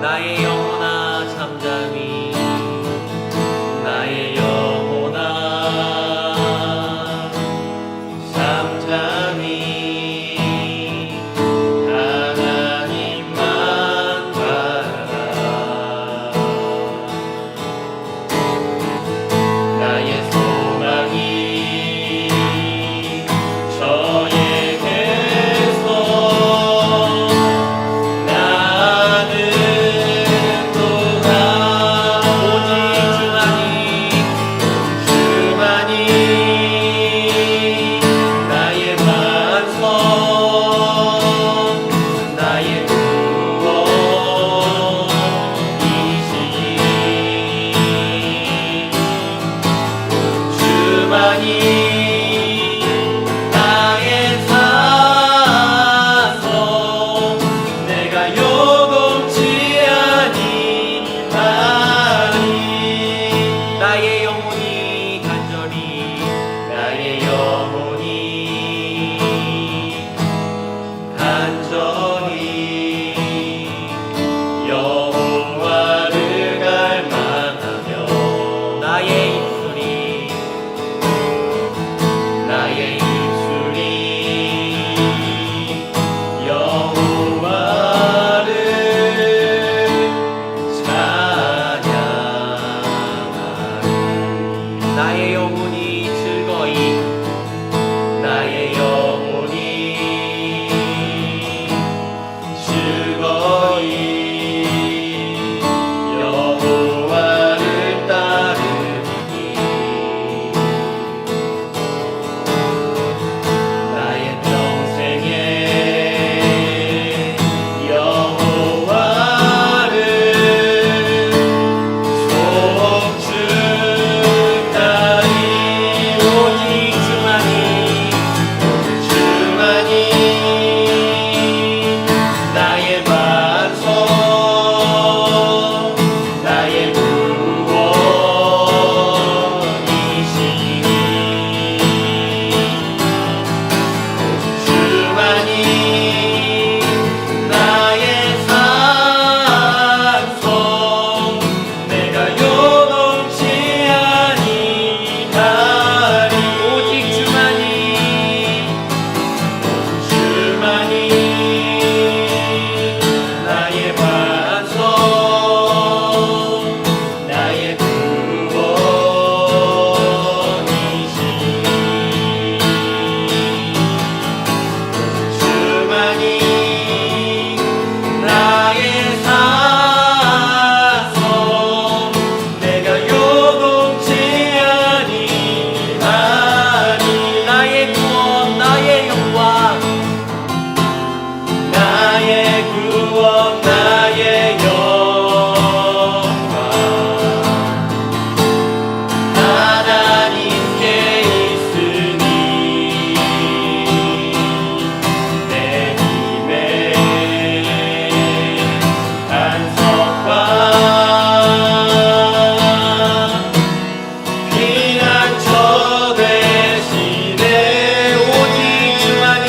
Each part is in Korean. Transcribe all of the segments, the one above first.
나의 영혼아 잠잠히 나의 영혼아 잠잠히 하나님만 바라라. 나의 소망이 저에게서 나는 또한 오직 주만이 나의 반석 나의 구원이시니 주만이 나의 산성 내가 요동치 아니하리. 나의 영혼이 간절히 나의 영혼이 간절히 여호와를 갈망하며 나의 입술이 여호와를 찬양하리. 나의 영혼이 즐거이 나의 영혼이 즐거이 여호와를 따르니 나의 평생에 여호와를 송축하리. 오직 주만이 나의 반석 나의 구원이시니 주만이 나의 산성 내가 요동치 아니하리. 오직 주만이 나의 반석 나의 구원이시니 주만이 나의 산성 내가 요동치 아니하리. 나의 구원 나의 영광 나의 구원 나의 영광 하나님께 있으니 내 힘의 반석과 피난처 되시네. 오직 주만이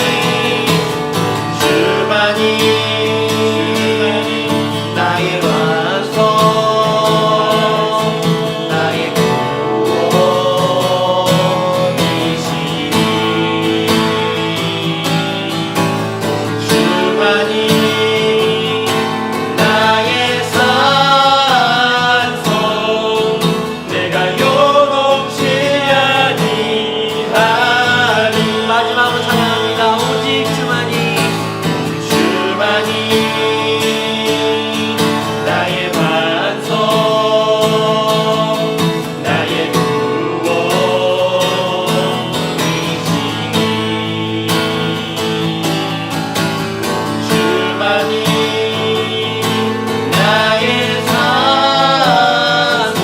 나의 반석 나의 구원이시니 주만이 나의 산성 내가 요동치 아니하리. 마지막으로 찬양합니다. 오직 주만이 나의 반석 나의 구원이시니 주만이 나의 산성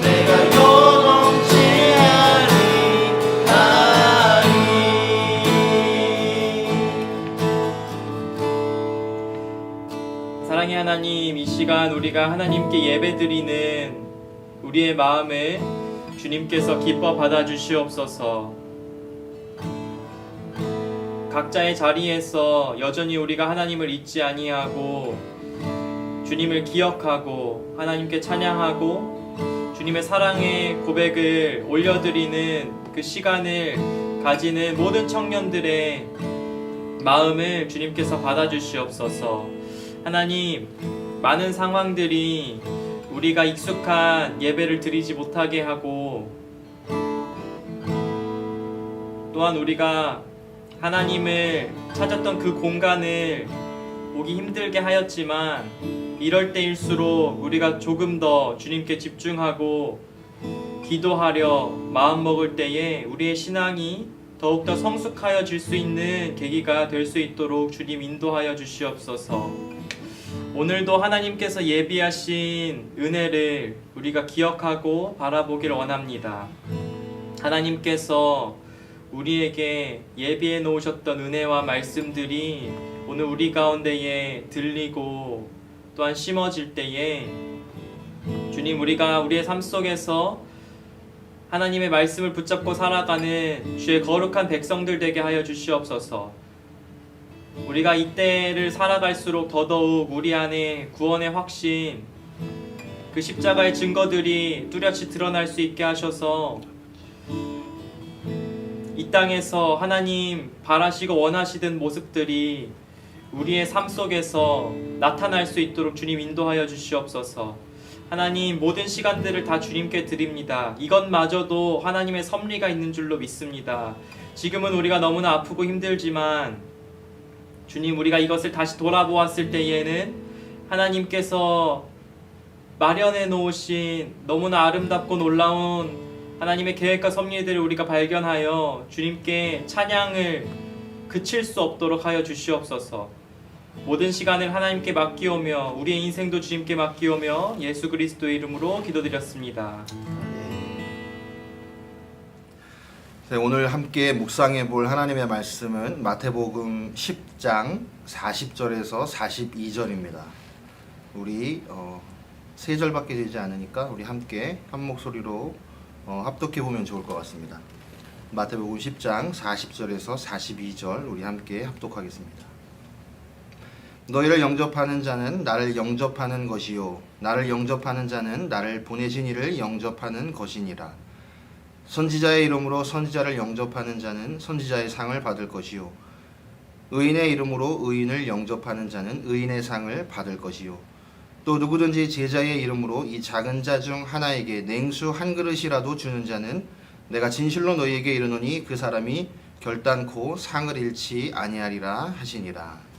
내가 요동치 아니하리. 사랑의 하나님, 이 시간 우리가 하나님께 예배드리는 우리의 마음을 주님께서 기뻐 받아주시옵소서. 각자의 자리에서 여전히 우리가 하나님을 잊지 아니하고 주님을 기억하고 하나님께 찬양하고 주님의 사랑의 고백을 올려드리는 그 시간을 가지는 모든 청년들의 마음을 주님께서 받아주시옵소서. 하나님, 많은 상황들이 우리가 익숙한 예배를 드리지 못하게 하고 또한 우리가 하나님을 찾았던 그 공간을 오기 힘들게 하였지만 이럴 때일수록 우리가 조금 더 주님께 집중하고 기도하려 마음먹을 때에 우리의 신앙이 더욱더 성숙하여질 수 있는 계기가 될 수 있도록 주님 인도하여 주시옵소서. 오늘도 하나님께서 예비하신 은혜를 우리가 기억하고 바라보길 원합니다. 하나님께서 우리에게 예비해 놓으셨던 은혜와 말씀들이 오늘 우리 가운데에 들리고 또한 심어질 때에 주님, 우리가 우리의 삶 속에서 하나님의 말씀을 붙잡고 살아가는 주의 거룩한 백성들 되게 하여 주시옵소서. 우리가 이때를 살아갈수록 더더욱 우리 안에 구원의 확신, 그 십자가의 증거들이 뚜렷이 드러날 수 있게 하셔서 이 땅에서 하나님 바라시고 원하시던 모습들이 우리의 삶 속에서 나타날 수 있도록 주님 인도하여 주시옵소서. 하나님, 모든 시간들을 다 주님께 드립니다. 이것마저도 하나님의 섭리가 있는 줄로 믿습니다. 지금은 우리가 너무나 아프고 힘들지만 주님, 우리가 이것을 다시 돌아보았을 때에는 하나님께서 마련해 놓으신 너무나 아름답고 놀라운 하나님의 계획과 섭리들을 우리가 발견하여 주님께 찬양을 그칠 수 없도록 하여 주시옵소서. 모든 시간을 하나님께 맡기오며 우리의 인생도 주님께 맡기오며 예수 그리스도의 이름으로 기도드렸습니다. 네, 오늘 함께 묵상해 볼 하나님의 말씀은 마태복음 10장 40절에서 42절입니다. 우리 세 절밖에 되지 않으니까 우리 함께 한 목소리로 합독해 보면 좋을 것 같습니다. 마태복음 10장 40절에서 42절 우리 함께 합독하겠습니다. 너희를 영접하는 자는 나를 영접하는 것이요 나를 영접하는 자는 나를 보내신 이를 영접하는 것이니라. 선지자의 이름으로 선지자를 영접하는 자는 선지자의 상을 받을 것이요 의인의 이름으로 의인을 영접하는 자는 의인의 상을 받을 것이요 또 누구든지 제자의 이름으로 이 작은 자 중 하나에게 냉수 한 그릇이라도 주는 자는 내가 진실로 너희에게 이르노니 그 사람이 결단코 상을 잃지 아니하리라 하시니라.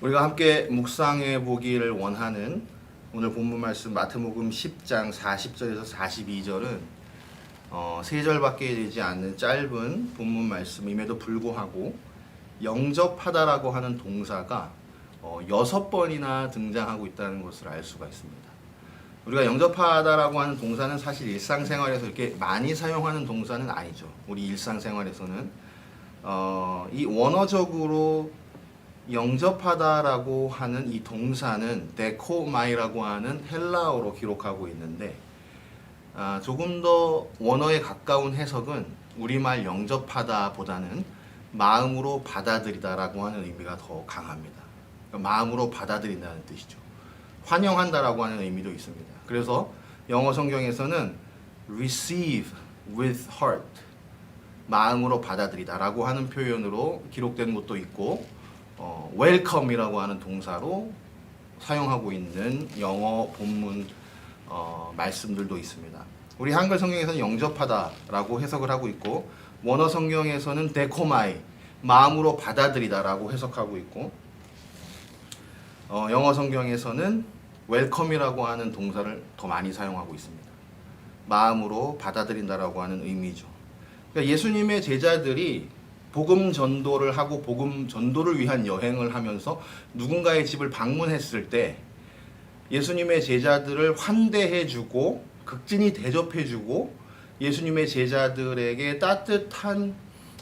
우리가 함께 묵상해 보기를 원하는 오늘 본문 말씀 마태복음 10장 40절에서 42절은 세 절밖에 되지 않는 짧은 본문 말씀임에도 불구하고 영접하다라고 하는 동사가 6번이나 등장하고 있다는 것을 알 수가 있습니다. 우리가 영접하다라고 하는 동사는 사실 일상생활에서 이렇게 많이 사용하는 동사는 아니죠. 우리 일상생활에서는 이 원어적으로 영접하다라고 하는 이 동사는 데코마이라고 하는 헬라어로 기록하고 있는데 조금 더 원어에 가까운 해석은 우리말 영접하다 보다는 마음으로 받아들이다라고 하는 의미가 더 강합니다. 그러니까 마음으로 받아들인다는 뜻이죠. 환영한다라고 하는 의미도 있습니다. 그래서 영어 성경에서는 receive with heart, 마음으로 받아들이다라고 하는 표현으로 기록된 것도 있고 welcome이라고 하는 동사로 사용하고 있는 영어 본문 말씀들도 있습니다. 우리 한글 성경에서는 영접하다라고 해석을 하고 있고 원어 성경에서는 데코마이, 마음으로 받아들이다라고 해석하고 있고 영어 성경에서는 welcome이라고 하는 동사를 더 많이 사용하고 있습니다. 마음으로 받아들인다라고 하는 의미죠. 그러니까 예수님의 제자들이 복음 전도를 하고 복음 전도를 위한 여행을 하면서 누군가의 집을 방문했을 때 예수님의 제자들을 환대해주고 극진히 대접해주고 예수님의 제자들에게 따뜻한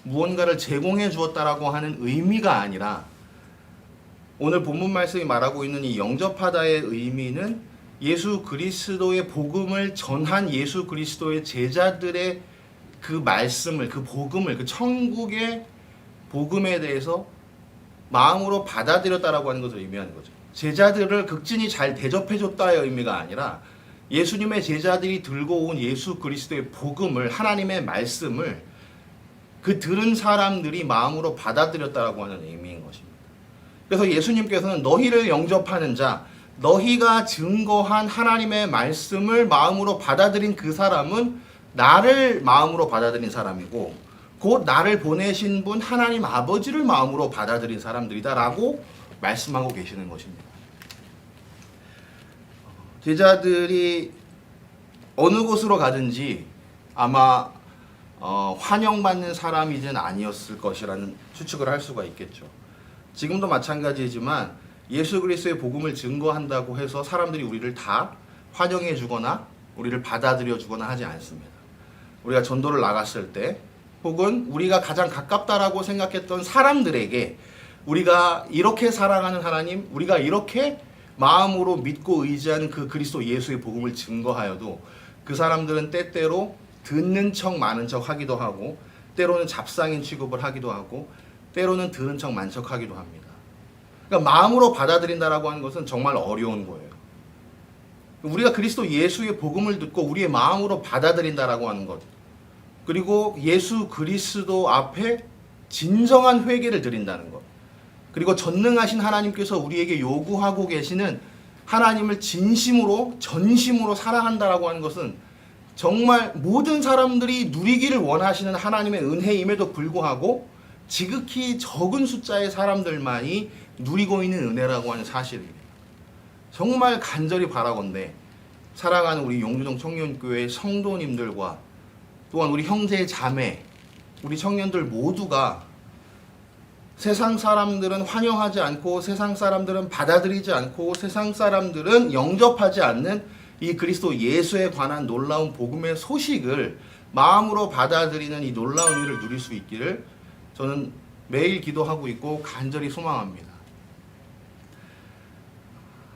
무언가를 제공해 주었다라고 하는 의미가 아니라 오늘 본문 말씀이 말하고 있는 이 영접하다의 의미는 예수 그리스도의 복음을 전한 예수 그리스도의 제자들의 그 말씀을, 그 복음을, 그 천국의 복음에 대해서 마음으로 받아들였다라고 하는 것을 의미하는 거죠. 제자들을 극진히 잘 대접해줬다의 의미가 아니라 예수님의 제자들이 들고 온 예수 그리스도의 복음을, 하나님의 말씀을 그 들은 사람들이 마음으로 받아들였다라고 하는 의미인 것입니다. 그래서 예수님께서는 너희를 영접하는 자, 너희가 증거한 하나님의 말씀을 마음으로 받아들인 그 사람은 나를 마음으로 받아들인 사람이고 곧 나를 보내신 분 하나님 아버지를 마음으로 받아들인 사람들이다라고 말씀하고 계시는 것입니다. 제자들이 어느 곳으로 가든지 아마 환영받는 사람이든 아니었을 것이라는 추측을 할 수가 있겠죠. 지금도 마찬가지지만 예수 그리스도의 복음을 증거한다고 해서 사람들이 우리를 다 환영해 주거나 우리를 받아들여 주거나 하지 않습니다. 우리가 전도를 나갔을 때 혹은 우리가 가장 가깝다라고 생각했던 사람들에게 우리가 이렇게 사랑하는 하나님, 우리가 이렇게 마음으로 믿고 의지하는 그 그리스도 예수의 복음을 증거하여도 그 사람들은 때때로 듣는 척 많은 척 하기도 하고 때로는 잡상인 취급을 하기도 하고 때로는 들은 척 만 척 하기도 합니다. 그러니까 마음으로 받아들인다라고 하는 것은 정말 어려운 거예요. 우리가 그리스도 예수의 복음을 듣고 우리의 마음으로 받아들인다라고 하는 것, 그리고 예수 그리스도 앞에 진정한 회개를 드린다는 것, 그리고 전능하신 하나님께서 우리에게 요구하고 계시는 하나님을 진심으로 전심으로 사랑한다라고 하는 것은 정말 모든 사람들이 누리기를 원하시는 하나님의 은혜임에도 불구하고 지극히 적은 숫자의 사람들만이 누리고 있는 은혜라고 하는 사실입니다. 정말 간절히 바라건대 사랑하는 우리 용두동 청년교회 성도님들과 또한 우리 형제 자매, 우리 청년들 모두가 세상 사람들은 환영하지 않고 세상 사람들은 받아들이지 않고 세상 사람들은 영접하지 않는 이 그리스도 예수에 관한 놀라운 복음의 소식을 마음으로 받아들이는 이 놀라운 은혜를 누릴 수 있기를 저는 매일 기도하고 있고 간절히 소망합니다.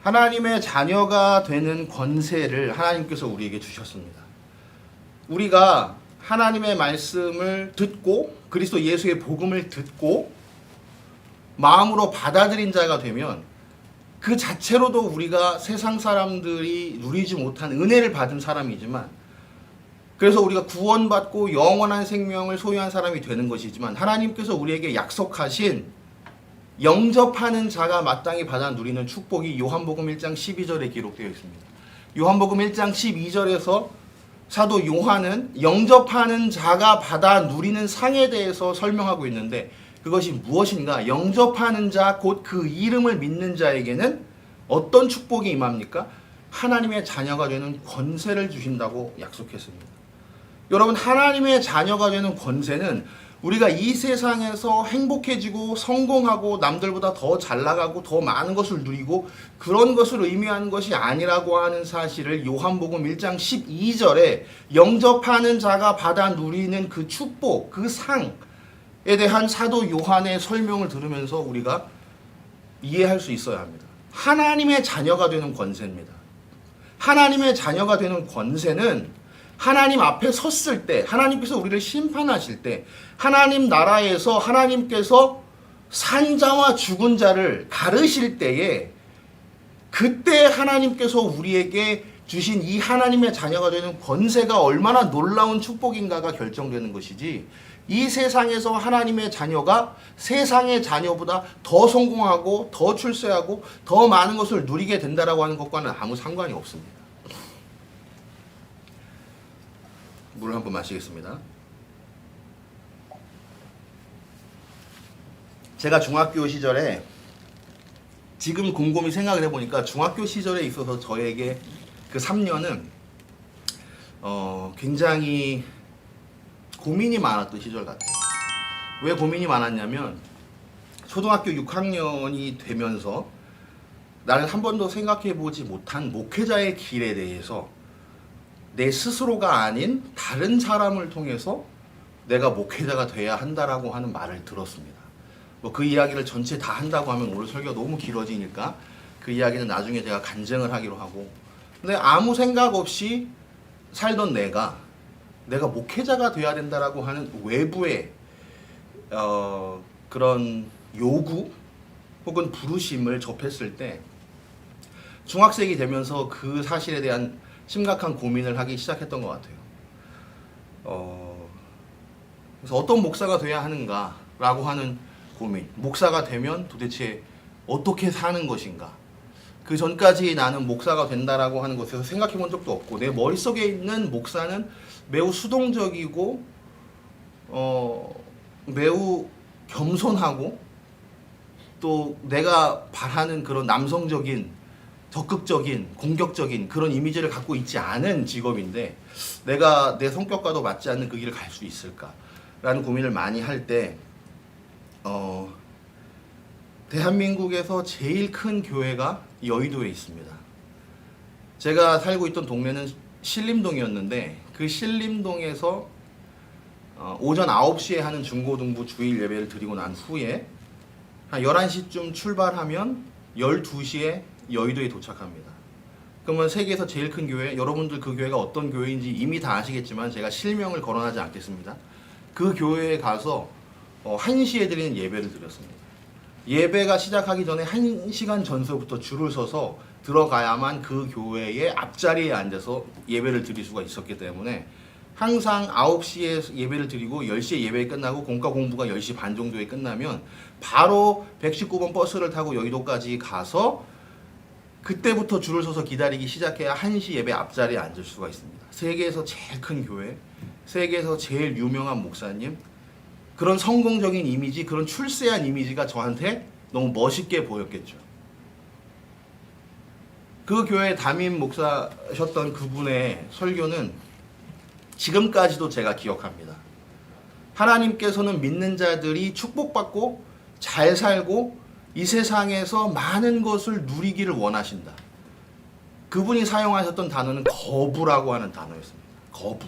하나님의 자녀가 되는 권세를 하나님께서 우리에게 주셨습니다. 우리가 하나님의 말씀을 듣고 그리스도 예수의 복음을 듣고 마음으로 받아들인 자가 되면 그 자체로도 우리가 세상 사람들이 누리지 못한 은혜를 받은 사람이지만, 그래서 우리가 구원받고 영원한 생명을 소유한 사람이 되는 것이지만 하나님께서 우리에게 약속하신 영접하는 자가 마땅히 받아 누리는 축복이 요한복음 1장 12절에 기록되어 있습니다. 요한복음 1장 12절에서 사도 요한은 영접하는 자가 받아 누리는 상에 대해서 설명하고 있는데 그것이 무엇인가? 영접하는 자, 곧 그 이름을 믿는 자에게는 어떤 축복이 임합니까? 하나님의 자녀가 되는 권세를 주신다고 약속했습니다. 여러분, 하나님의 자녀가 되는 권세는 우리가 이 세상에서 행복해지고 성공하고 남들보다 더 잘나가고 더 많은 것을 누리고 그런 것을 의미하는 것이 아니라고 하는 사실을 요한복음 1장 12절에 영접하는 자가 받아 누리는 그 축복, 그 상에 대한 사도 요한의 설명을 들으면서 우리가 이해할 수 있어야 합니다. 하나님의 자녀가 되는 권세입니다. 하나님의 자녀가 되는 권세는 하나님 앞에 섰을 때, 하나님께서 우리를 심판하실 때, 하나님 나라에서 하나님께서 산 자와 죽은 자를 가르실 때에 그때 하나님께서 우리에게 주신 이 하나님의 자녀가 되는 권세가 얼마나 놀라운 축복인가가 결정되는 것이지, 이 세상에서 하나님의 자녀가 세상의 자녀보다 더 성공하고 더 출세하고 더 많은 것을 누리게 된다라고 하는 것과는 아무 상관이 없습니다. 물을 한번 마시겠습니다. 제가 중학교 시절에 지금 곰곰이 생각을 해보니까 중학교 시절에 있어서 저에게 그 3년은 굉장히 고민이 많았던 시절 같아요. 왜 고민이 많았냐면 초등학교 6학년이 되면서 나는 한 번도 생각해보지 못한 목회자의 길에 대해서 내 스스로가 아닌 다른 사람을 통해서 내가 목회자가 돼야 한다라고 하는 말을 들었습니다. 뭐 그 이야기를 전체 다 한다고 하면 오늘 설교가 너무 길어지니까 그 이야기는 나중에 제가 간증을 하기로 하고, 근데 아무 생각 없이 살던 내가 목회자가 돼야 된다라고 하는 외부의 그런 요구 혹은 부르심을 접했을 때 중학생이 되면서 그 사실에 대한 심각한 고민을 하기 시작했던 것 같아요. 그래서 어떤 목사가 돼야 하는가라고 하는 고민. 목사가 되면 도대체 어떻게 사는 것인가? 그 전까지 나는 목사가 된다라고 하는 것에서 생각해 본 적도 없고, 내 머릿속에 있는 목사는 매우 수동적이고 매우 겸손하고 또 내가 바라는 그런 남성적인 적극적인 공격적인 그런 이미지를 갖고 있지 않은 직업인데 내가 내 성격과도 맞지 않는 그 길을 갈 수 있을까라는 고민을 많이 할 때 대한민국에서 제일 큰 교회가 여의도에 있습니다. 제가 살고 있던 동네는 신림동이었는데 그 신림동에서 오전 9시에 하는 중고등부 주일 예배를 드리고 난 후에 한 11시쯤 출발하면 12시에 여의도에 도착합니다. 그러면 세계에서 제일 큰 교회, 여러분들 그 교회가 어떤 교회인지 이미 다 아시겠지만 제가 실명을 거론하지 않겠습니다. 그 교회에 가서 1시에 드리는 예배를 드렸습니다. 예배가 시작하기 전에 1시간 전서부터 줄을 서서 들어가야만 그 교회의 앞자리에 앉아서 예배를 드릴 수가 있었기 때문에 항상 9시에 예배를 드리고 10시에 예배 끝나고 공과 공부가 10시 반 정도에 끝나면 바로 119번 버스를 타고 여의도까지 가서 그때부터 줄을 서서 기다리기 시작해야 1시 예배 앞자리에 앉을 수가 있습니다. 세계에서 제일 큰 교회, 세계에서 제일 유명한 목사님, 그런 성공적인 이미지, 그런 출세한 이미지가 저한테 너무 멋있게 보였겠죠. 그 교회 담임 목사셨던 그분의 설교는 지금까지도 제가 기억합니다. 하나님께서는 믿는 자들이 축복받고 잘 살고 이 세상에서 많은 것을 누리기를 원하신다. 그분이 사용하셨던 단어는 거부라고 하는 단어였습니다. 거부.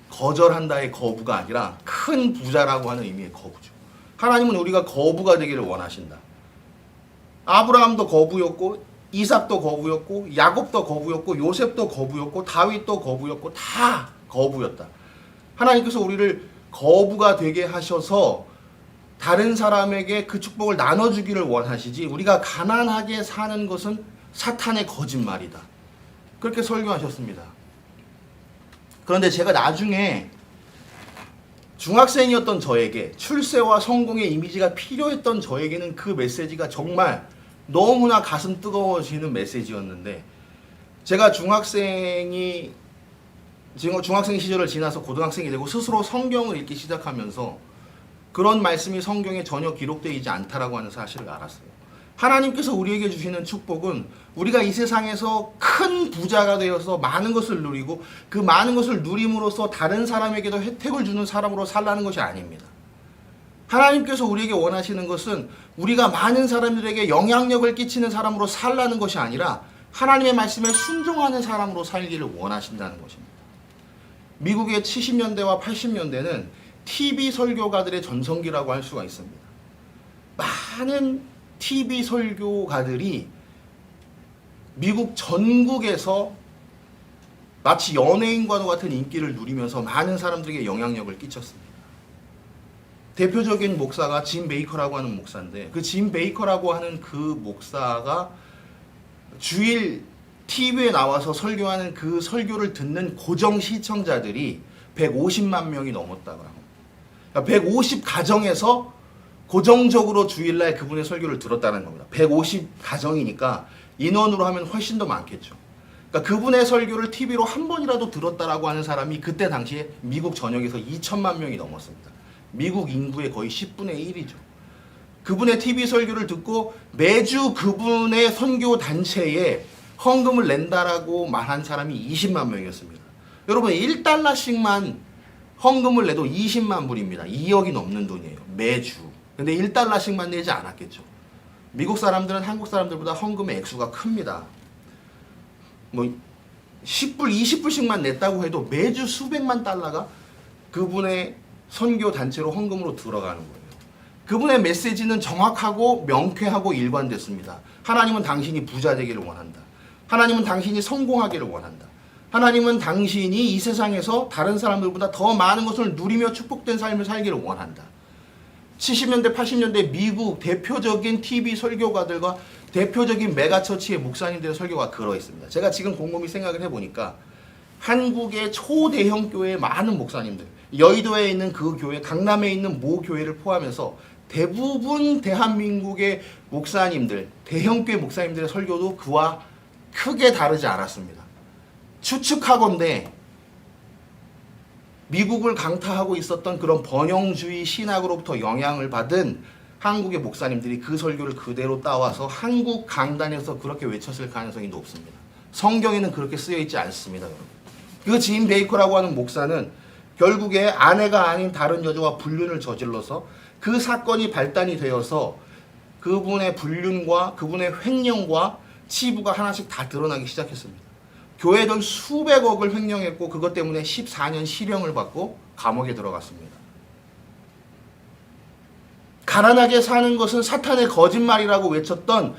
거절한다의 거부가 아니라 큰 부자라고 하는 의미의 거부죠. 하나님은 우리가 거부가 되기를 원하신다. 아브라함도 거부였고 이삭도 거부였고 야곱도 거부였고 요셉도 거부였고 다윗도 거부였고 다 거부였다. 하나님께서 우리를 거부가 되게 하셔서 다른 사람에게 그 축복을 나눠주기를 원하시지 우리가 가난하게 사는 것은 사탄의 거짓말이다. 그렇게 설교하셨습니다. 그런데 제가 나중에 중학생이었던 저에게 출세와 성공의 이미지가 필요했던 저에게는 그 메시지가 정말 너무나 가슴 뜨거워지는 메시지였는데 제가 중학생 시절을 지나서 고등학생이 되고 스스로 성경을 읽기 시작하면서 그런 말씀이 성경에 전혀 기록되어 있지 않다라고 하는 사실을 알았어요. 하나님께서 우리에게 주시는 축복은 우리가 이 세상에서 큰 부자가 되어서 많은 것을 누리고 그 많은 것을 누림으로써 다른 사람에게도 혜택을 주는 사람으로 살라는 것이 아닙니다. 하나님께서 우리에게 원하시는 것은 우리가 많은 사람들에게 영향력을 끼치는 사람으로 살라는 것이 아니라 하나님의 말씀에 순종하는 사람으로 살기를 원하신다는 것입니다. 미국의 70년대와 80년대는 TV 설교가들의 전성기라고 할 수가 있습니다. 많은 TV 설교가들이 미국 전국에서 마치 연예인과도 같은 인기를 누리면서 많은 사람들에게 영향력을 끼쳤습니다. 대표적인 목사가 짐 베이커라고 하는 목사인데 그 짐 베이커라고 하는 그 목사가 주일 TV에 나와서 설교하는 그 설교를 듣는 고정 시청자들이 150만 명이 넘었다고 합니다. 그러니까 150가정에서 고정적으로 주일날 그분의 설교를 들었다는 겁니다. 150가정이니까 인원으로 하면 훨씬 더 많겠죠. 그러니까 그분의 설교를 TV로 한 번이라도 들었다라고 하는 사람이 그때 당시에 미국 전역에서 2천만 명이 넘었습니다. 미국 인구의 거의 10분의 1이죠. 그분의 TV 설교를 듣고 매주 그분의 선교 단체에 헌금을 낸다라고 말한 사람이 20만 명이었습니다. 여러분 1달러씩만 헌금을 내도 20만 불입니다. 2억이 넘는 돈이에요. 매주. 근데 1달러씩만 내지 않았겠죠. 미국 사람들은 한국 사람들보다 헌금의 액수가 큽니다. 뭐 10불, 20불씩만 냈다고 해도 매주 수백만 달러가 그분의 선교 단체로 헌금으로 들어가는 거예요. 그분의 메시지는 정확하고 명쾌하고 일관됐습니다. 하나님은 당신이 부자 되기를 원한다. 하나님은 당신이 성공하기를 원한다. 하나님은 당신이 이 세상에서 다른 사람들보다 더 많은 것을 누리며 축복된 삶을 살기를 원한다. 70년대, 80년대 미국 대표적인 TV 설교가들과 대표적인 메가처치의 목사님들의 설교가 걸어 있습니다. 제가 지금 곰곰이 생각을 해보니까 한국의 초대형 교회의 많은 목사님들, 여의도에 있는 그 교회, 강남에 있는 모 교회를 포함해서 대부분 대한민국의 목사님들, 대형교회 목사님들의 설교도 그와 크게 다르지 않았습니다. 추측하건대 미국을 강타하고 있었던 그런 번영주의 신학으로부터 영향을 받은 한국의 목사님들이 그 설교를 그대로 따와서 한국 강단에서 그렇게 외쳤을 가능성이 높습니다. 성경에는 그렇게 쓰여 있지 않습니다. 그 짐 베이커라고 하는 목사는 결국에 아내가 아닌 다른 여자와 불륜을 저질러서 그 사건이 발단이 되어서 그분의 불륜과 그분의 횡령과 치부가 하나씩 다 드러나기 시작했습니다. 교회들 수백억을 횡령했고 그것 때문에 14년 실형을 받고 감옥에 들어갔습니다. 가난하게 사는 것은 사탄의 거짓말이라고 외쳤던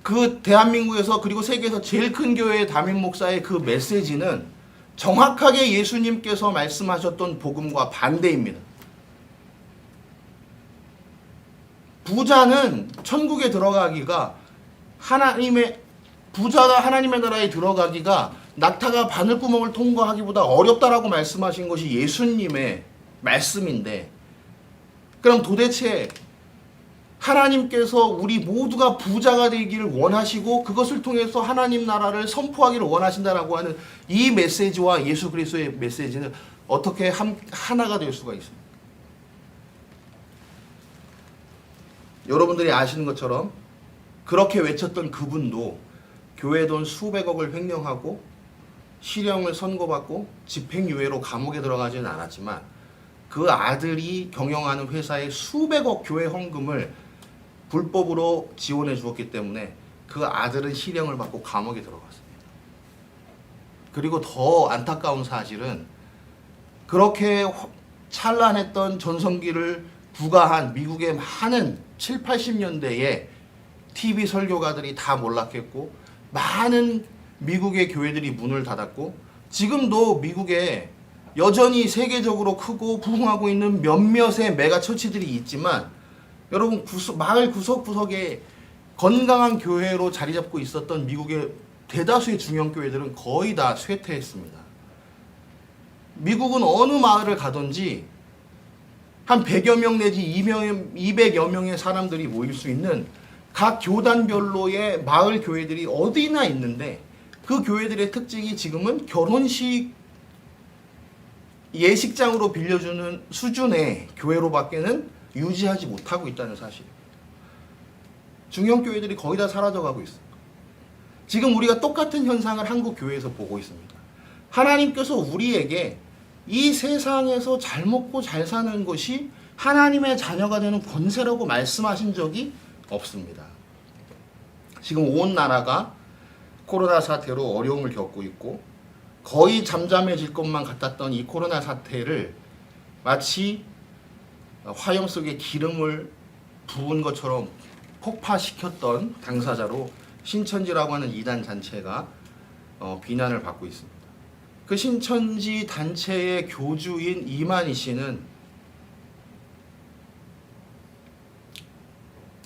그 대한민국에서 그리고 세계에서 제일 큰 교회의 담임 목사의 그 메시지는 정확하게 예수님께서 말씀하셨던 복음과 반대입니다. 부자는 천국에 들어가기가 부자가 하나님의 나라에 들어가기가 낙타가 바늘구멍을 통과하기보다 어렵다라고 말씀하신 것이 예수님의 말씀인데, 그럼 도대체 하나님께서 우리 모두가 부자가 되기를 원하시고 그것을 통해서 하나님 나라를 선포하기를 원하신다라고 하는 이 메시지와 예수 그리스도의 메시지는 어떻게 하나가 될 수가 있습니까? 여러분들이 아시는 것처럼 그렇게 외쳤던 그분도 교회 돈 수백억을 횡령하고 실형을 선고받고 집행유예로 감옥에 들어가지는 않았지만 그 아들이 경영하는 회사의 수백억 교회 헌금을 불법으로 지원해 주었기 때문에 그 아들은 실형을 받고 감옥에 들어갔습니다. 그리고 더 안타까운 사실은 그렇게 찬란했던 전성기를 부가한 미국의 많은 7, 80년대에 TV 설교가들이 다 몰락했고 많은 미국의 교회들이 문을 닫았고 지금도 미국에 여전히 세계적으로 크고 부흥하고 있는 몇몇의 메가 처치들이 있지만 여러분 마을 구석구석에 건강한 교회로 자리 잡고 있었던 미국의 대다수의 중형 교회들은 거의 다 쇠퇴했습니다. 미국은 어느 마을을 가든지 한 100여 명 내지 200여 명의 사람들이 모일 수 있는 각 교단별로의 마을 교회들이 어디나 있는데 그 교회들의 특징이 지금은 결혼식 예식장으로 빌려주는 수준의 교회로밖에는 유지하지 못하고 있다는 사실입니다. 중형 교회들이 거의 다 사라져가고 있습니다. 지금 우리가 똑같은 현상을 한국 교회에서 보고 있습니다. 하나님께서 우리에게 이 세상에서 잘 먹고 잘 사는 것이 하나님의 자녀가 되는 권세라고 말씀하신 적이 없습니다. 지금 온 나라가 코로나 사태로 어려움을 겪고 있고 거의 잠잠해질 것만 같았던 이 코로나 사태를 마치 화염 속에 기름을 부은 것처럼 폭파시켰던 당사자로 신천지라고 하는 이단 단체가 비난을 받고 있습니다. 그 신천지 단체의 교주인 이만희 씨는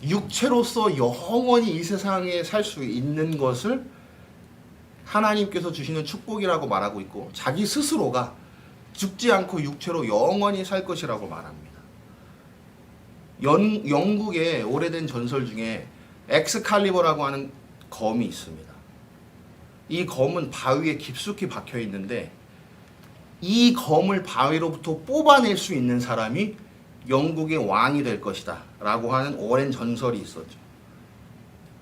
육체로서 영원히 이 세상에 살 수 있는 것을 하나님께서 주시는 축복이라고 말하고 있고 자기 스스로가 죽지 않고 육체로 영원히 살 것이라고 말합니다. 영국의 오래된 전설 중에 엑스칼리버라고 하는 검이 있습니다. 이 검은 바위에 깊숙이 박혀 있는데 이 검을 바위로부터 뽑아낼 수 있는 사람이 영국의 왕이 될 것이다 라고 하는 오랜 전설이 있었죠.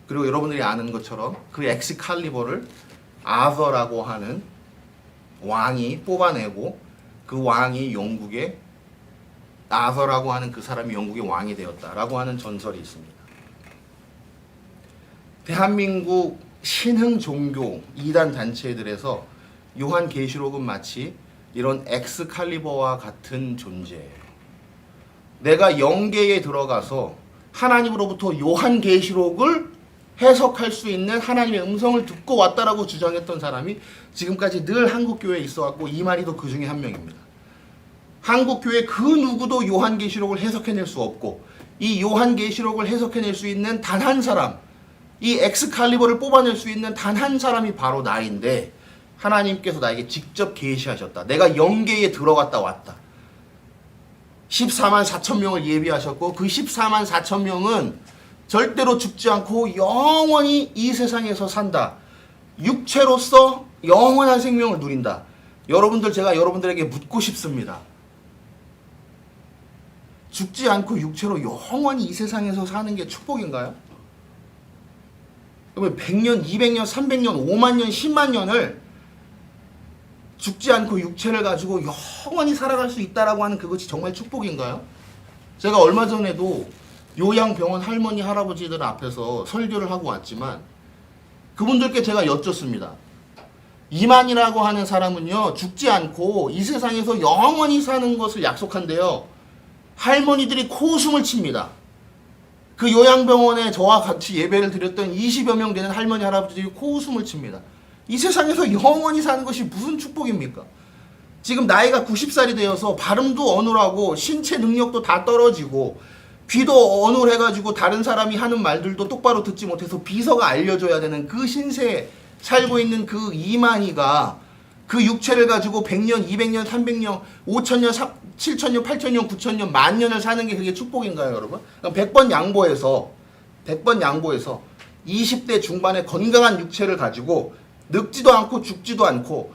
그리고 여러분들이 아는 것처럼 그 엑스칼리버를 아서라고 하는 왕이 뽑아내고 그 왕이 영국의 아서라고 하는 그 사람이 영국의 왕이 되었다라고 하는 전설이 있습니다. 대한민국 신흥 종교 이단 단체들에서 요한계시록은 마치 이런 엑스칼리버와 같은 존재예요. 내가 영계에 들어가서 하나님으로부터 요한계시록을 해석할 수 있는 하나님의 음성을 듣고 왔다라고 주장했던 사람이 지금까지 늘 한국교회에 있어왔고 이만희도 그 중에 한 명입니다. 한국교회 그 누구도 요한계시록을 해석해낼 수 없고 이 요한계시록을 해석해낼 수 있는 단 한 사람, 이 엑스칼리버를 뽑아낼 수 있는 단 한 사람이 바로 나인데 하나님께서 나에게 직접 계시하셨다. 내가 영계에 들어갔다 왔다. 14만 4천 명을 예비하셨고 그 14만 4천 명은 절대로 죽지 않고 영원히 이 세상에서 산다. 육체로서 영원한 생명을 누린다. 여러분들, 제가 여러분들에게 묻고 싶습니다. 죽지 않고 육체로 영원히 이 세상에서 사는 게 축복인가요? 그러면 100년, 200년, 300년, 5만 년, 10만 년을 죽지 않고 육체를 가지고 영원히 살아갈 수 있다라고 하는 그것이 정말 축복인가요? 제가 얼마 전에도 요양병원 할머니, 할아버지들 앞에서 설교를 하고 왔지만 그분들께 제가 여쭙습니다. 이만이라고 하는 사람은요, 죽지 않고 이 세상에서 영원히 사는 것을 약속한대요. 할머니들이 코웃음을 칩니다. 그 요양병원에 저와 같이 예배를 드렸던 20여 명 되는 할머니, 할아버지들이 코웃음을 칩니다. 이 세상에서 영원히 사는 것이 무슨 축복입니까? 지금 나이가 90살이 되어서 발음도 어눌하고 신체 능력도 다 떨어지고 귀도 어눌해가지고 다른 사람이 하는 말들도 똑바로 듣지 못해서 비서가 알려줘야 되는 그 신세에 살고 있는 그 이만희가 그 육체를 가지고 100년, 200년, 300년, 5천년, 7천년, 8천년, 9천년, 만년을 사는 게 그게 축복인가요, 여러분? 100번 양보해서 20대 중반의 건강한 육체를 가지고 늙지도 않고 죽지도 않고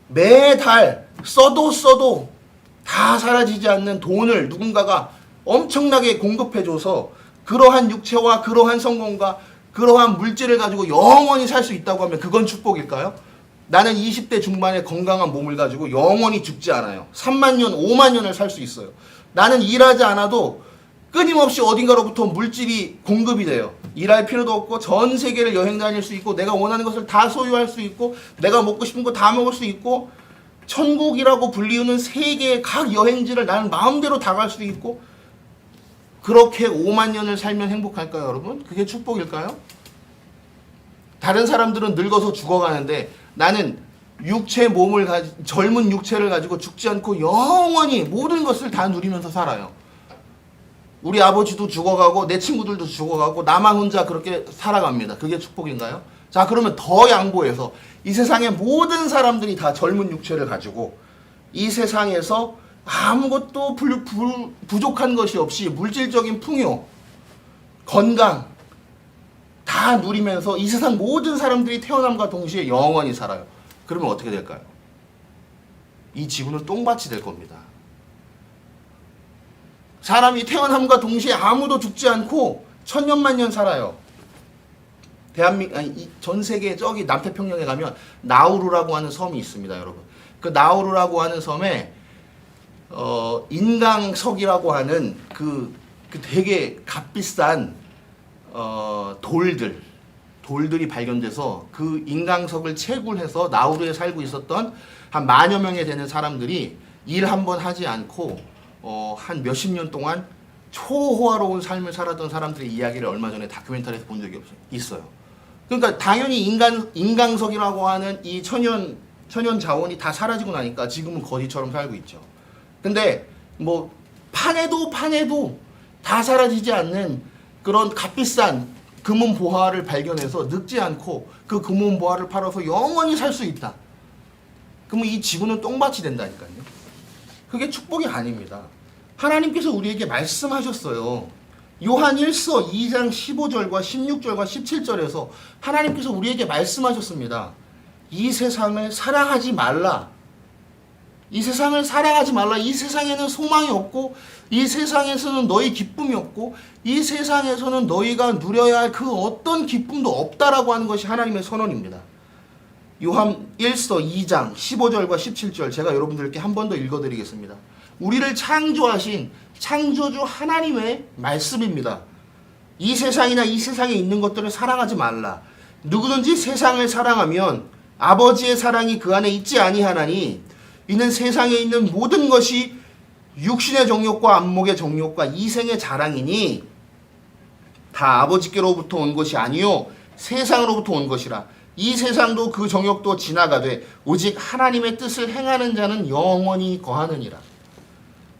매달 써도 다 사라지지 않는 돈을 누군가가 엄청나게 공급해줘서 그러한 육체와 그러한 성공과 그러한 물질을 가지고 영원히 살 수 있다고 하면 그건 축복일까요? 나는 20대 중반의 건강한 몸을 가지고 영원히 죽지 않아요. 3만 년, 5만 년을 살 수 있어요. 나는 일하지 않아도 끊임없이 어딘가로부터 물질이 공급이 돼요. 일할 필요도 없고 전 세계를 여행 다닐 수 있고 내가 원하는 것을 다 소유할 수 있고 내가 먹고 싶은 거 다 먹을 수 있고 천국이라고 불리우는 세계의 각 여행지를 나는 마음대로 다 갈 수 있고 그렇게 5만 년을 살면 행복할까요, 여러분? 그게 축복일까요? 다른 사람들은 늙어서 죽어가는데 나는 젊은 육체를 가지고 죽지 않고 영원히 모든 것을 다 누리면서 살아요. 우리 아버지도 죽어가고 내 친구들도 죽어가고 나만 혼자 그렇게 살아갑니다. 그게 축복인가요? 자, 그러면 더 양보해서 이 세상의 모든 사람들이 다 젊은 육체를 가지고 이 세상에서 아무것도 부족한 것이 없이 물질적인 풍요, 건강 다 누리면서 이 세상 모든 사람들이 태어남과 동시에 영원히 살아요. 그러면 어떻게 될까요? 이 지구는 똥밭이 될 겁니다. 사람이 태어남과 동시에 아무도 죽지 않고 천년만년 살아요. 전 세계 저기 남태평양에 가면 나우루라고 하는 섬이 있습니다, 여러분. 그 나우루라고 하는 섬에 인강석이라고 하는 그 되게 값비싼 돌들이 발견돼서 그 인강석을 채굴해서 나우루에 살고 있었던 한 만여 명에 되는 사람들이 일 한 번 하지 않고 한 몇십 년 동안 초호화로운 삶을 살았던 사람들의 이야기를 얼마 전에 다큐멘터리에서 본 적이 있어요. 그러니까 당연히 인강석이라고 하는 이 천연 자원이 다 사라지고 나니까 지금은 거지처럼 살고 있죠. 근데 뭐 판에도 다 사라지지 않는 그런 값비싼 금은 보화를 발견해서 늙지 않고 그 금은 보화를 팔아서 영원히 살 수 있다. 그러면 이 지구는 똥밭이 된다니까요. 그게 축복이 아닙니다. 하나님께서 우리에게 말씀하셨어요. 요한 1서 2장 15절과 16절과 17절에서 하나님께서 우리에게 말씀하셨습니다. 이 세상을 사랑하지 말라. 이 세상을 사랑하지 말라. 이 세상에는 소망이 없고 이 세상에서는 너희 기쁨이 없고 이 세상에서는 너희가 누려야 할 그 어떤 기쁨도 없다라고 하는 것이 하나님의 선언입니다. 요한 1서 2장 15절과 17절 제가 여러분들께 한 번 더 읽어드리겠습니다. 우리를 창조하신 창조주 하나님의 말씀입니다. 이 세상이나 이 세상에 있는 것들을 사랑하지 말라. 누구든지 세상을 사랑하면 아버지의 사랑이 그 안에 있지 아니하나니 이는 세상에 있는 모든 것이 육신의 정욕과 안목의 정욕과 이생의 자랑이니 다 아버지께로부터 온 것이 아니요 세상으로부터 온 것이라. 이 세상도 그 정욕도 지나가되 오직 하나님의 뜻을 행하는 자는 영원히 거하느니라.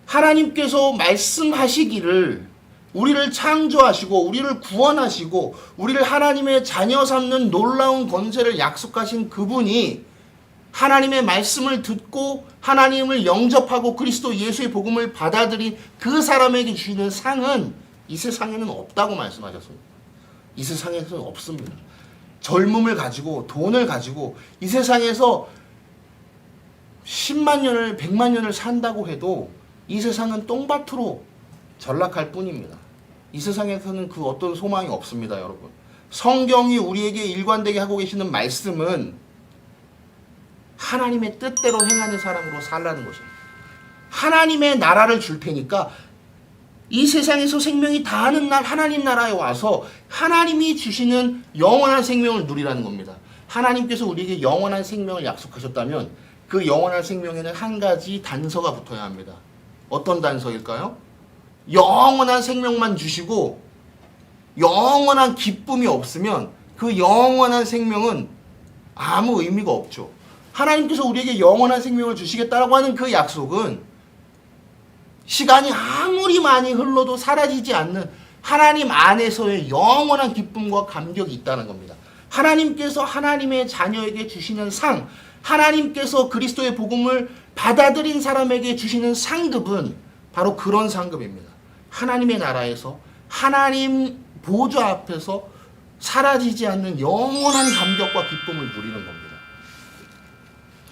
하나님께서 말씀하시기를 우리를 창조하시고 우리를 구원하시고 우리를 하나님의 자녀 삼는 놀라운 권세를 약속하신 그분이 하나님의 말씀을 듣고 하나님을 영접하고 그리스도 예수의 복음을 받아들인 그 사람에게 주시는 상은 이 세상에는 없다고 말씀하셨습니다. 이 세상에서는 없습니다. 젊음을 가지고 돈을 가지고 이 세상에서 10만 년을 100만 년을 산다고 해도 이 세상은 똥밭으로 전락할 뿐입니다. 이 세상에서는 그 어떤 소망이 없습니다, 여러분. 성경이 우리에게 일관되게 하고 계시는 말씀은 하나님의 뜻대로 행하는 사람으로 살라는 것입니다. 하나님의 나라를 줄 테니까 이 세상에서 생명이 다하는 날 하나님 나라에 와서 하나님이 주시는 영원한 생명을 누리라는 겁니다. 하나님께서 우리에게 영원한 생명을 약속하셨다면 그 영원한 생명에는 한 가지 단서가 붙어야 합니다. 어떤 단서일까요? 영원한 생명만 주시고 영원한 기쁨이 없으면 그 영원한 생명은 아무 의미가 없죠. 하나님께서 우리에게 영원한 생명을 주시겠다라고 하는 그 약속은 시간이 아무리 많이 흘러도 사라지지 않는 하나님 안에서의 영원한 기쁨과 감격이 있다는 겁니다. 하나님께서 하나님의 자녀에게 주시는 상, 하나님께서 그리스도의 복음을 받아들인 사람에게 주시는 상급은 바로 그런 상급입니다. 하나님의 나라에서 하나님 보좌 앞에서 사라지지 않는 영원한 감격과 기쁨을 누리는 겁니다.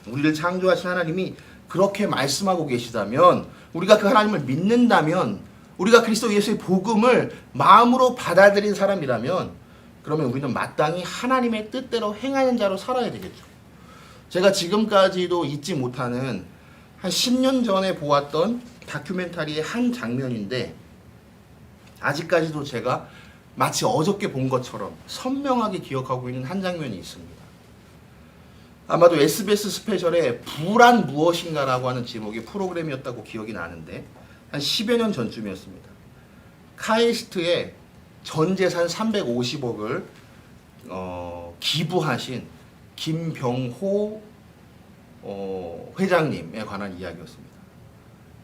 우리를 창조하신 하나님이 그렇게 말씀하고 계시다면, 우리가 그 하나님을 믿는다면, 우리가 그리스도 예수의 복음을 마음으로 받아들인 사람이라면, 그러면 우리는 마땅히 하나님의 뜻대로 행하는 자로 살아야 되겠죠. 제가 지금까지도 잊지 못하는 한 10년 전에 보았던 다큐멘터리의 한 장면인데, 아직까지도 제가 마치 어저께 본 것처럼 선명하게 기억하고 있는 한 장면이 있습니다. 아마도 SBS 스페셜의 불안 무엇인가라고 하는 제목의 프로그램이었다고 기억이 나는데, 한 10여 년 전쯤이었습니다. 카이스트에 전 재산 350억을 기부하신 김병호 회장님에 관한 이야기였습니다.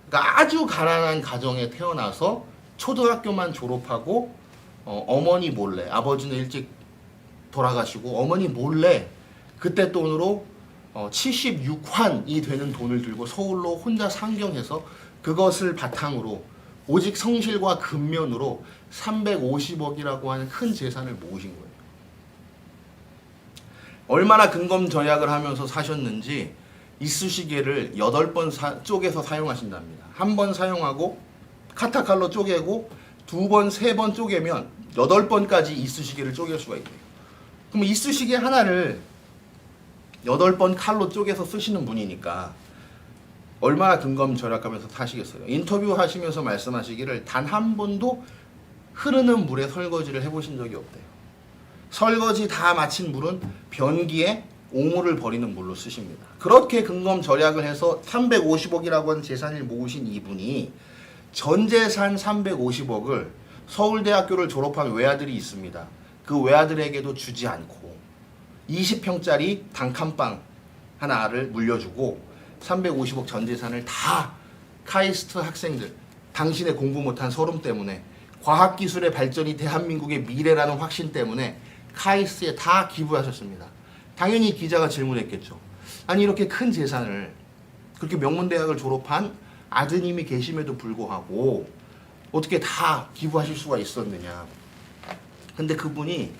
그러니까 아주 가난한 가정에 태어나서 초등학교만 졸업하고 어머니 몰래, 아버지는 일찍 돌아가시고 어머니 몰래 그때 돈으로 76환이 되는 돈을 들고 서울로 혼자 상경해서 그것을 바탕으로 오직 성실과 근면으로 350억이라고 하는 큰 재산을 모으신 거예요. 얼마나 근검절약을 하면서 사셨는지 이쑤시개를 8번 쪼개서 사용하신답니다. 한 번 사용하고 카타칼로 쪼개고 2번, 3번 쪼개면 8번까지 이쑤시개를 쪼갤 수가 있대요. 그럼 이쑤시개 하나를 8번 칼로 쪼개서 쓰시는 분이니까 얼마나 근검절약하면서 사시겠어요. 인터뷰 하시면서 말씀하시기를 단 한 번도 흐르는 물에 설거지를 해보신 적이 없대요. 설거지 다 마친 물은 변기에 오물을 버리는 물로 쓰십니다. 그렇게 근검절약을 해서 350억이라고 하는 재산을 모으신 이분이 전 재산 350억을 서울대학교를 졸업한 외아들이 있습니다. 그 외아들에게도 주지 않고 20평짜리 단칸방 하나를 물려주고 350억 전 재산을 다 카이스트 학생들, 당신의 공부 못한 서름 때문에, 과학기술의 발전이 대한민국의 미래라는 확신 때문에 카이스트에 다 기부하셨습니다. 당연히 기자가 질문했겠죠. 아니 이렇게 큰 재산을, 그렇게 명문대학을 졸업한 아드님이 계심에도 불구하고 어떻게 다 기부하실 수가 있었느냐. 근데 그분이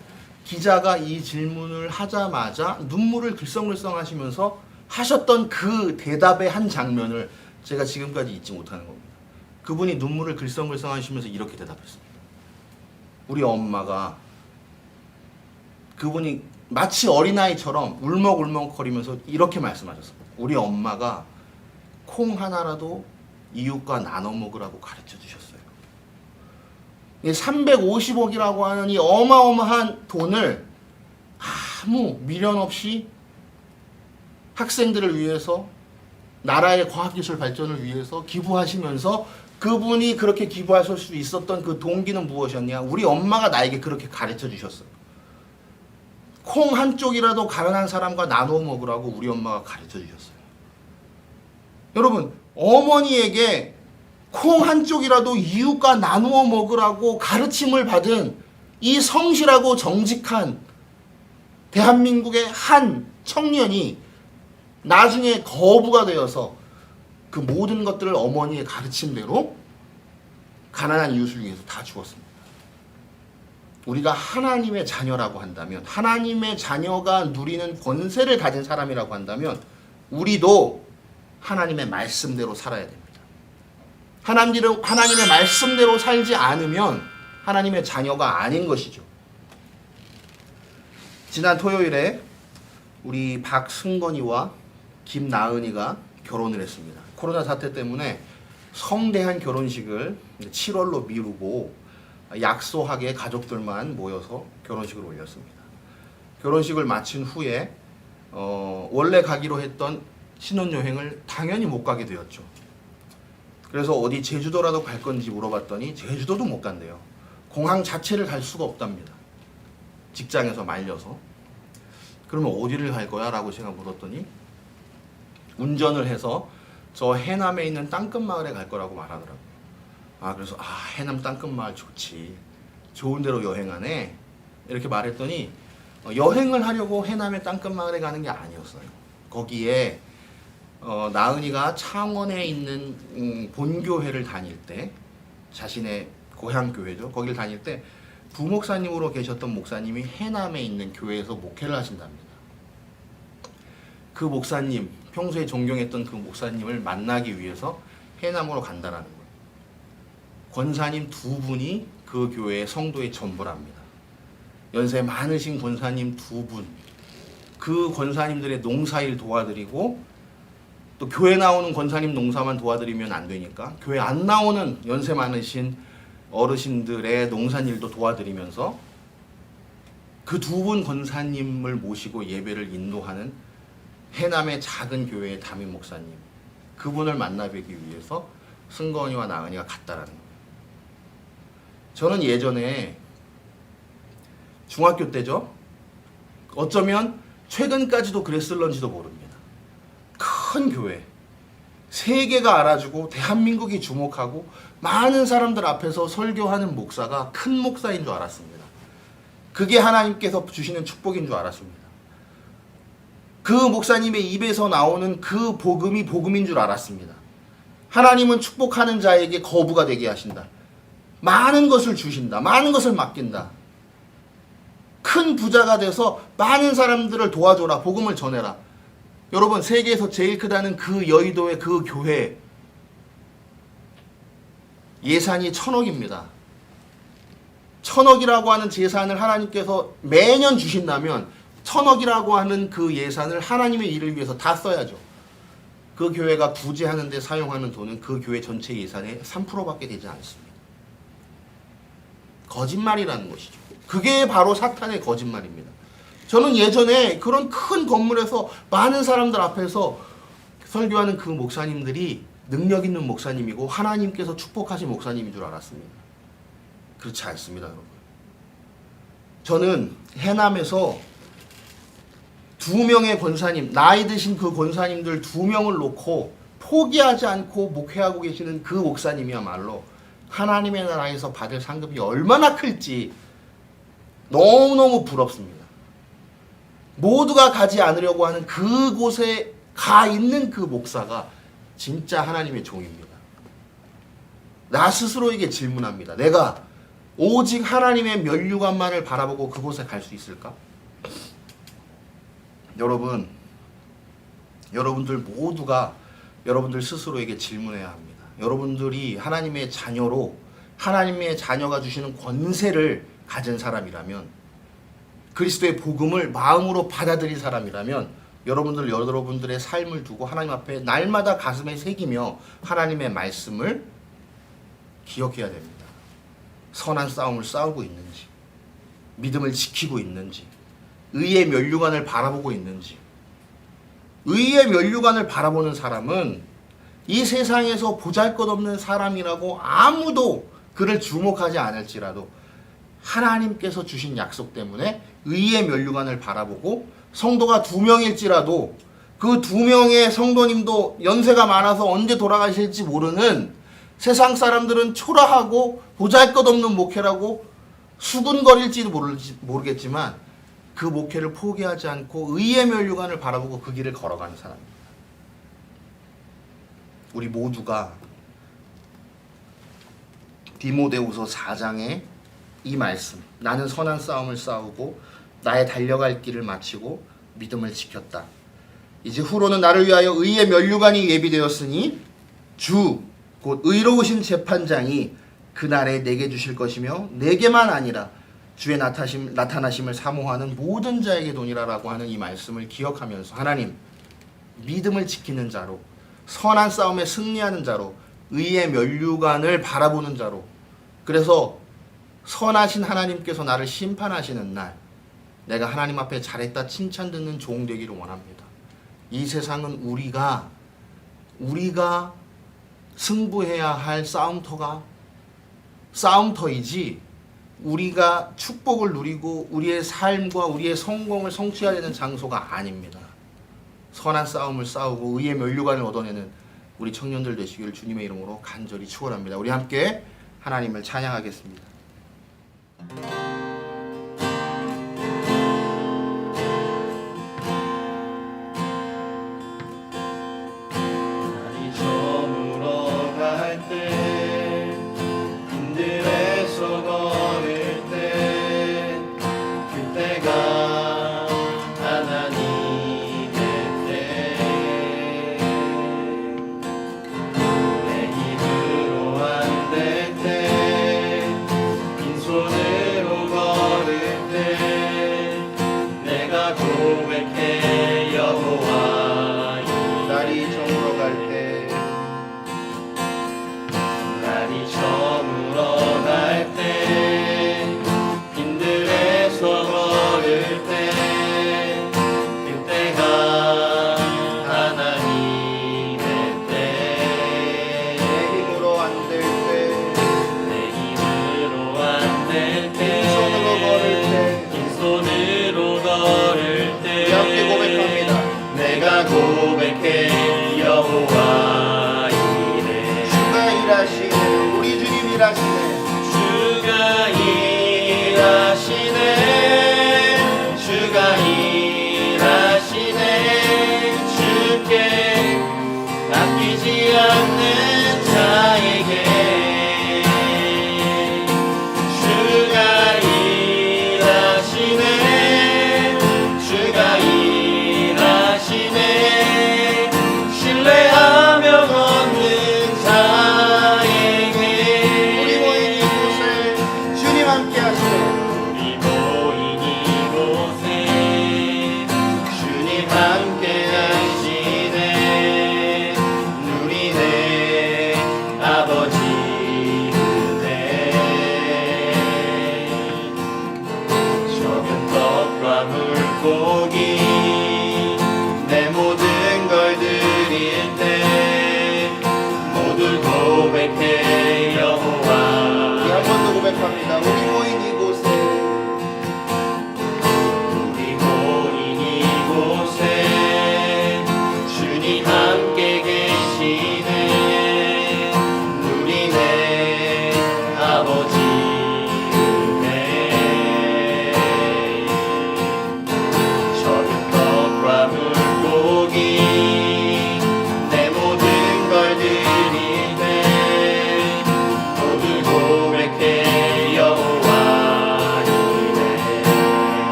기자가 이 질문을 하자마자 눈물을 글썽글썽 하시면서 하셨던 그 대답의 한 장면을 제가 지금까지 잊지 못하는 겁니다. 그분이 눈물을 글썽글썽 하시면서 이렇게 대답했습니다. 우리 엄마가, 그분이 마치 어린아이처럼 울먹울먹거리면서 이렇게 말씀하셨습니다. 우리 엄마가 콩 하나라도 이웃과 나눠 먹으라고 가르쳐 주셨어요. 350억이라고 하는 이 어마어마한 돈을 아무 미련 없이 학생들을 위해서, 나라의 과학기술 발전을 위해서 기부하시면서, 그분이 그렇게 기부하실 수 있었던 그 동기는 무엇이었냐? 우리 엄마가 나에게 그렇게 가르쳐 주셨어요. 콩 한 쪽이라도 가난한 사람과 나눠 먹으라고 우리 엄마가 가르쳐 주셨어요. 여러분, 어머니에게 콩 한 쪽이라도 이웃과 나누어 먹으라고 가르침을 받은 이 성실하고 정직한 대한민국의 한 청년이 나중에 거부가 되어서 그 모든 것들을 어머니의 가르침대로 가난한 이웃을 위해서 다 죽었습니다. 우리가 하나님의 자녀라고 한다면, 하나님의 자녀가 누리는 권세를 가진 사람이라고 한다면 우리도 하나님의 말씀대로 살아야 됩니다. 하나님의 말씀대로 살지 않으면 하나님의 자녀가 아닌 것이죠. 지난 토요일에 우리 박승건이와 김나은이가 결혼을 했습니다. 코로나 사태 때문에 성대한 결혼식을 7월로 미루고 약소하게 가족들만 모여서 결혼식을 올렸습니다. 결혼식을 마친 후에 원래 가기로 했던 신혼여행을 당연히 못 가게 되었죠. 그래서 어디 제주도라도 갈 건지 물어봤더니 제주도도 못 간대요. 공항 자체를 갈 수가 없답니다. 직장에서 말려서. 그러면 어디를 갈 거야? 라고 제가 물었더니 운전을 해서 저 해남에 있는 땅끝마을에 갈 거라고 말하더라고요. 그래서 해남 땅끝마을 좋지. 좋은 데로 여행하네. 이렇게 말했더니 여행을 하려고 해남의 땅끝마을에 가는 게 아니었어요. 거기에 나은이가 창원에 있는 본교회를 다닐 때, 자신의 고향 교회죠. 거기를 다닐 때 부목사님으로 계셨던 목사님이 해남에 있는 교회에서 목회를 하신답니다. 그 목사님, 평소에 존경했던 그 목사님을 만나기 위해서 해남으로 간다라는 거예요. 권사님 두 분이 그 교회의 성도의 전부랍니다. 연세 많으신 권사님 두 분, 그 권사님들의 농사일 도와드리고, 또 교회 나오는 권사님 농사만 도와드리면 안 되니까 교회 안 나오는 연세 많으신 어르신들의 농산일도 도와드리면서 그 두 분 권사님을 모시고 예배를 인도하는 해남의 작은 교회의 담임 목사님, 그분을 만나뵙기 위해서 승건이와 나은이가 갔다라는 거예요. 저는 예전에 중학교 때죠. 어쩌면 최근까지도 그랬을런지도 모릅니다. 큰 교회, 세계가 알아주고 대한민국이 주목하고 많은 사람들 앞에서 설교하는 목사가 큰 목사인 줄 알았습니다. 그게 하나님께서 주시는 축복인 줄 알았습니다. 그 목사님의 입에서 나오는 그 복음이 복음인 줄 알았습니다. 하나님은 축복하는 자에게 거부가 되게 하신다. 많은 것을 주신다. 많은 것을 맡긴다. 큰 부자가 돼서 많은 사람들을 도와줘라. 복음을 전해라. 여러분, 세계에서 제일 크다는 그 여의도의 그 교회 예산이 1,000억입니다. 1,000억이라고 하는 재산을 하나님께서 매년 주신다면 1,000억이라고 하는 그 예산을 하나님의 일을 위해서 다 써야죠. 그 교회가 구제하는 데 사용하는 돈은 그 교회 전체 예산의 3%밖에 되지 않습니다. 거짓말이라는 것이죠. 그게 바로 사탄의 거짓말입니다. 저는 예전에 그런 큰 건물에서 많은 사람들 앞에서 설교하는 그 목사님들이 능력 있는 목사님이고 하나님께서 축복하신 목사님인 줄 알았습니다. 그렇지 않습니다, 여러분. 저는 해남에서 2명의 권사님, 나이 드신 그 권사님들 2명을 놓고 포기하지 않고 목회하고 계시는 그 목사님이야말로 하나님의 나라에서 받을 상급이 얼마나 클지 너무너무 부럽습니다. 모두가 가지 않으려고 하는 그곳에 가 있는 그 목사가 진짜 하나님의 종입니다. 나 스스로에게 질문합니다. 내가 오직 하나님의 면류관만을 바라보고 그곳에 갈 수 있을까? 여러분들 모두가 여러분들 스스로에게 질문해야 합니다. 여러분들이 하나님의 자녀로 하나님의 자녀가 주시는 권세를 가진 사람이라면, 그리스도의 복음을 마음으로 받아들인 사람이라면 여러분들의 삶을 두고 하나님 앞에 날마다 가슴에 새기며 하나님의 말씀을 기억해야 됩니다. 선한 싸움을 싸우고 있는지, 믿음을 지키고 있는지, 의의 면류관을 바라보고 있는지. 의의 면류관을 바라보는 사람은 이 세상에서 보잘것없는 사람이라고 아무도 그를 주목하지 않을지라도 하나님께서 주신 약속 때문에 의의 면류관을 바라보고, 성도가 2명일지라도 그 2명의 성도님도 연세가 많아서 언제 돌아가실지 모르는 세상 사람들은 초라하고 보잘것없는 목회라고 수군거릴지도 모르겠지만 그 목회를 포기하지 않고 의의 면류관을 바라보고 그 길을 걸어가는 사람입니다. 우리 모두가 디모데후서 4장의 이 말씀, 나는 선한 싸움을 싸우고 나의 달려갈 길을 마치고 믿음을 지켰다. 이제 후로는 나를 위하여 의의 면류관이 예비되었으니 주 곧 의로우신 재판장이 그날에 내게 주실 것이며 내게만 아니라 주의 나타나심을 사모하는 모든 자에게 도니라라고 하는 이 말씀을 기억하면서 하나님, 믿음을 지키는 자로, 선한 싸움에 승리하는 자로, 의의 면류관을 바라보는 자로, 그래서 선하신 하나님께서 나를 심판하시는 날 내가 하나님 앞에 잘했다 칭찬 듣는 종 되기를 원합니다. 이 세상은 우리가 승부해야 할 싸움터이지 우리가 축복을 누리고 우리의 삶과 우리의 성공을 성취해야 되는 장소가 아닙니다. 선한 싸움을 싸우고 의의 면류관을 얻어내는 우리 청년들 되시길 주님의 이름으로 간절히 축원합니다. 우리 함께 하나님을 찬양하겠습니다. 날이 저물어 갈 때 힘들에서 걸을 때 그때가 하나님의 때 내 힘으로 안 될 때 빈손으로 걸을 때 내가 고백해 여호와 날이 저물어 갈 때 날이 저물어 갈 때 힘들에서 걸을 때 그때가 하나님의 때 내 힘으로 안 될 때 내 힘으로 안 될 때 빈손으로 걸을 때 빈손으로 걸을 때 우리 함께 고백합니다. 내가 고백해 여호와 이래 주가 일하시네, 우리 주님 일하시네. 주가 일하시네 주가 일하시네 주께 아끼지 않는 자에게 주가 일하시네 주가 일하시네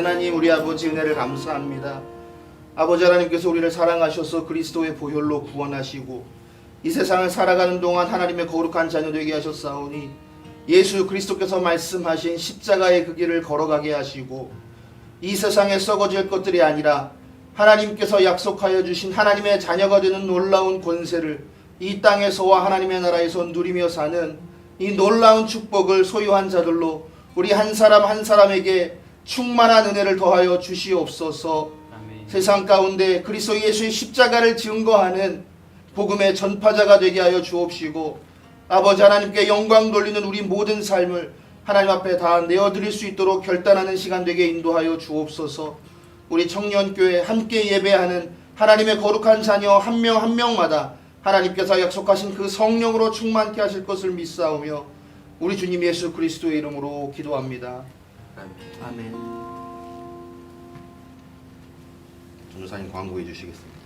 하나님, 우리 아버지 은혜를 감사합니다. 아버지 하나님께서 우리를 사랑하셔서 그리스도의 보혈로 구원하시고 이 세상을 살아가는 동안 하나님의 거룩한 자녀 되게 하셨사오니 예수 그리스도께서 말씀하신 십자가의 그 길을 걸어가게 하시고 이 세상에 썩어질 것들이 아니라 하나님께서 약속하여 주신 하나님의 자녀가 되는 놀라운 권세를 이 땅에서와 하나님의 나라에서 누리며 사는 이 놀라운 축복을 소유한 자들로 우리 한 사람 한 사람에게 충만한 은혜를 더하여 주시옵소서. 아멘. 세상 가운데 그리스도 예수의 십자가를 증거하는 복음의 전파자가 되게 하여 주옵시고 아버지 하나님께 영광 돌리는 우리 모든 삶을 하나님 앞에 다 내어드릴 수 있도록 결단하는 시간 되게 인도하여 주옵소서. 우리 청년교회 함께 예배하는 하나님의 거룩한 자녀 한 명 한 명마다 하나님께서 약속하신 그 성령으로 충만케 하실 것을 믿사오며 우리 주님 예수 그리스도의 이름으로 기도합니다. 아멘. 전도사님 광고해 주시겠습니다.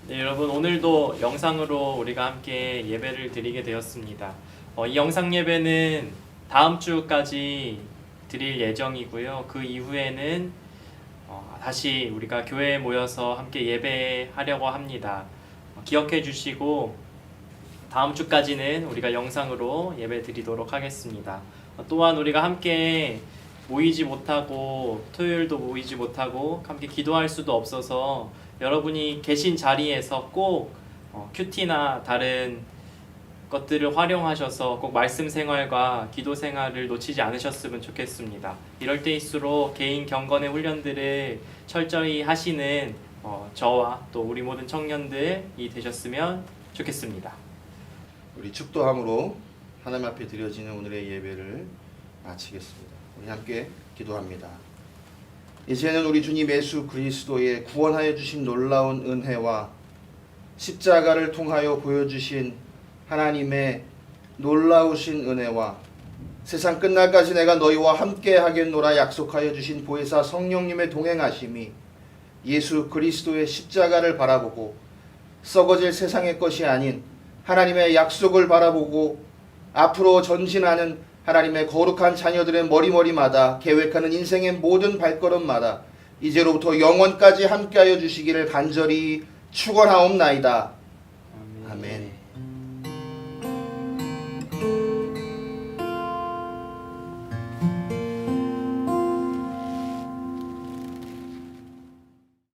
네, 여러분 오늘도 영상으로 우리가 함께 예배를 드리게 되었습니다. 이 영상 예배는 다음 주까지 드릴 예정이고요. 그 이후에는 다시 우리가 교회에 모여서 함께 예배하려고 합니다. 기억해 주시고 다음 주까지는 우리가 영상으로 예배 드리도록 하겠습니다. 또한 우리가 함께 모이지 못하고 토요일도 모이지 못하고 함께 기도할 수도 없어서 여러분이 계신 자리에서 꼭 큐티나 다른 것들을 활용하셔서 꼭 말씀 생활과 기도 생활을 놓치지 않으셨으면 좋겠습니다. 이럴 때일수록 개인 경건의 훈련들을 철저히 하시는 저와 또 우리 모든 청년들이 되셨으면 좋겠습니다. 우리 축도함으로 하나님 앞에 드려지는 오늘의 예배를 마치겠습니다. 우리 함께 기도합니다. 이제는 우리 주님 예수 그리스도의 구원하여 주신 놀라운 은혜와 십자가를 통하여 보여주신 하나님의 놀라우신 은혜와 세상 끝날까지 내가 너희와 함께 하겠노라 약속하여 주신 보혜사 성령님의 동행하심이 예수 그리스도의 십자가를 바라보고 썩어질 세상의 것이 아닌 하나님의 약속을 바라보고 앞으로 전진하는 하나님의 거룩한 자녀들의 머리마다 계획하는 인생의 모든 발걸음마다 이제로부터 영원까지 함께하여 주시기를 간절히 축원하옵나이다.